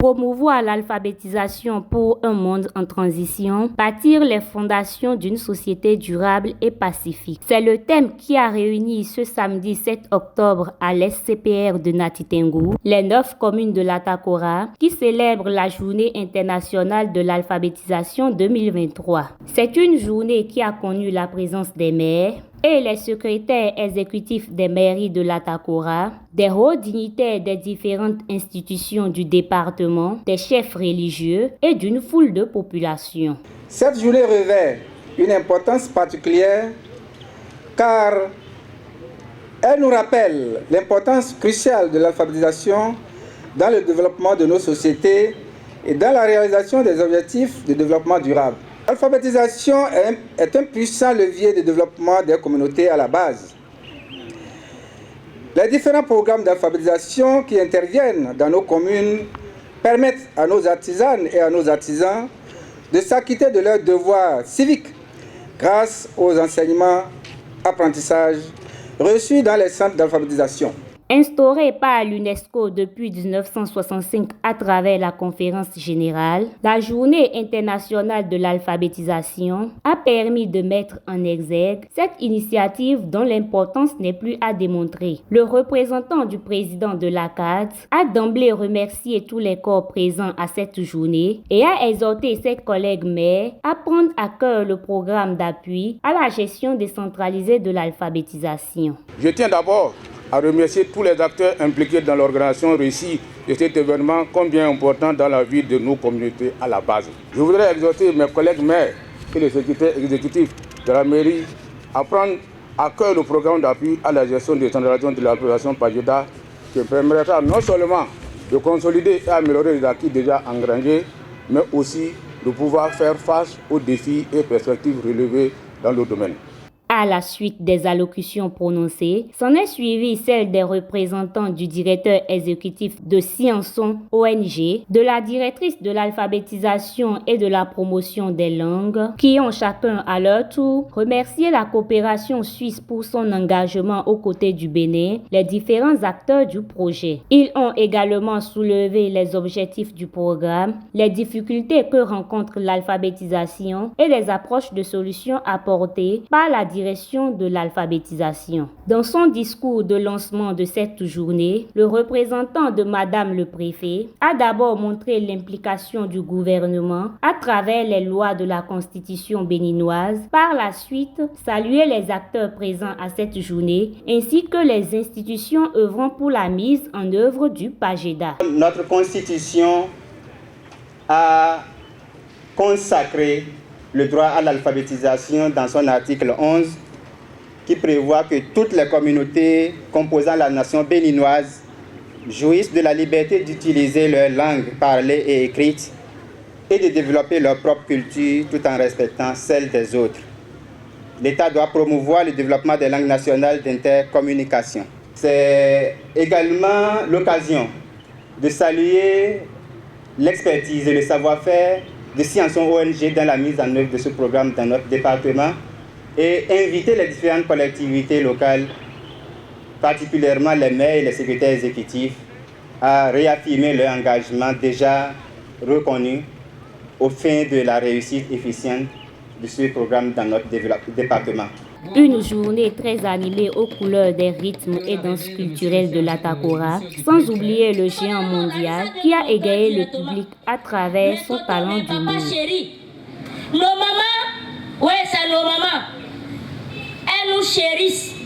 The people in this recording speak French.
Promouvoir l'alphabétisation pour un monde en transition, bâtir les fondations d'une société durable et pacifique. C'est le thème qui a réuni ce samedi 7 octobre à l'SCPR de Nati Tengou les 9 communes de l'Atakora qui célèbrent la Journée internationale de l'alphabétisation 2023. C'est une journée qui a connu la présence des maires et les secrétaires exécutifs des mairies de l'Atakora, des hauts dignitaires des différentes institutions du département, des chefs religieux et d'une foule de populations. Cette journée revêt une importance particulière car elle nous rappelle l'importance cruciale de l'alphabétisation dans le développement de nos sociétés et dans la réalisation des objectifs de développement durable. L'alphabétisation est un puissant levier de développement des communautés à la base. Les différents programmes d'alphabétisation qui interviennent dans nos communes permettent à nos artisanes et à nos artisans de s'acquitter de leurs devoirs civiques grâce aux enseignements, apprentissages reçus dans les centres d'alphabétisation. Instaurée par l'UNESCO depuis 1965 à travers la conférence générale, la Journée internationale de l'alphabétisation a permis de mettre en exergue cette initiative dont l'importance n'est plus à démontrer. Le représentant du président de l'ACAD a d'emblée remercié tous les corps présents à cette journée et a exhorté ses collègues maires à prendre à cœur le programme d'appui à la gestion décentralisée de l'alphabétisation. Je tiens d'abord à remercier tous les acteurs impliqués dans l'organisation réussie de cet événement combien important dans la vie de nos communautés à la base. Je voudrais exhorter mes collègues maires et les secrétaires exécutifs de la mairie à prendre à cœur le programme d'appui à la gestion décentralisée de l'alphabétisation PAJEDA qui permettra non seulement de consolider et améliorer les acquis déjà engrangés, mais aussi de pouvoir faire face aux défis et perspectives relevés dans le domaine. À la suite des allocutions prononcées, s'en est suivi celle des représentants du directeur exécutif de Scienson ONG, de la directrice de l'alphabétisation et de la promotion des langues, qui ont chacun à leur tour remercié la coopération suisse pour son engagement aux côtés du Bénin, les différents acteurs du projet. Ils ont également soulevé les objectifs du programme, les difficultés que rencontre l'alphabétisation et les approches de solutions apportées par la direction de l'alphabétisation. Dans son discours de lancement de cette journée, le représentant de Madame le Préfet a d'abord montré l'implication du gouvernement à travers les lois de la Constitution béninoise. Par la suite, salué les acteurs présents à cette journée ainsi que les institutions œuvrant pour la mise en œuvre du PAJEDA. Notre Constitution a consacré le droit à l'alphabétisation dans son article 11 qui prévoit que toutes les communautés composant la nation béninoise jouissent de la liberté d'utiliser leur langue parlée et écrite et de développer leur propre culture tout en respectant celle des autres. L'État doit promouvoir le développement des langues nationales d'intercommunication. C'est également l'occasion de saluer l'expertise et le savoir-faire de Scienson ONG dans la mise en œuvre de ce programme dans notre département et inviter les différentes collectivités locales, particulièrement les maires et les secrétaires exécutifs, à réaffirmer leur engagement déjà reconnu au fin de la réussite efficiente de ce programme dans notre département. Une journée très animée aux couleurs des rythmes et danses culturelles de l'Atakora, sans oublier le géant mondial qui a égayé le public à travers son talent d'humour. Nos mamans, ouais, c'est nos mamans. Elles nous chérissent.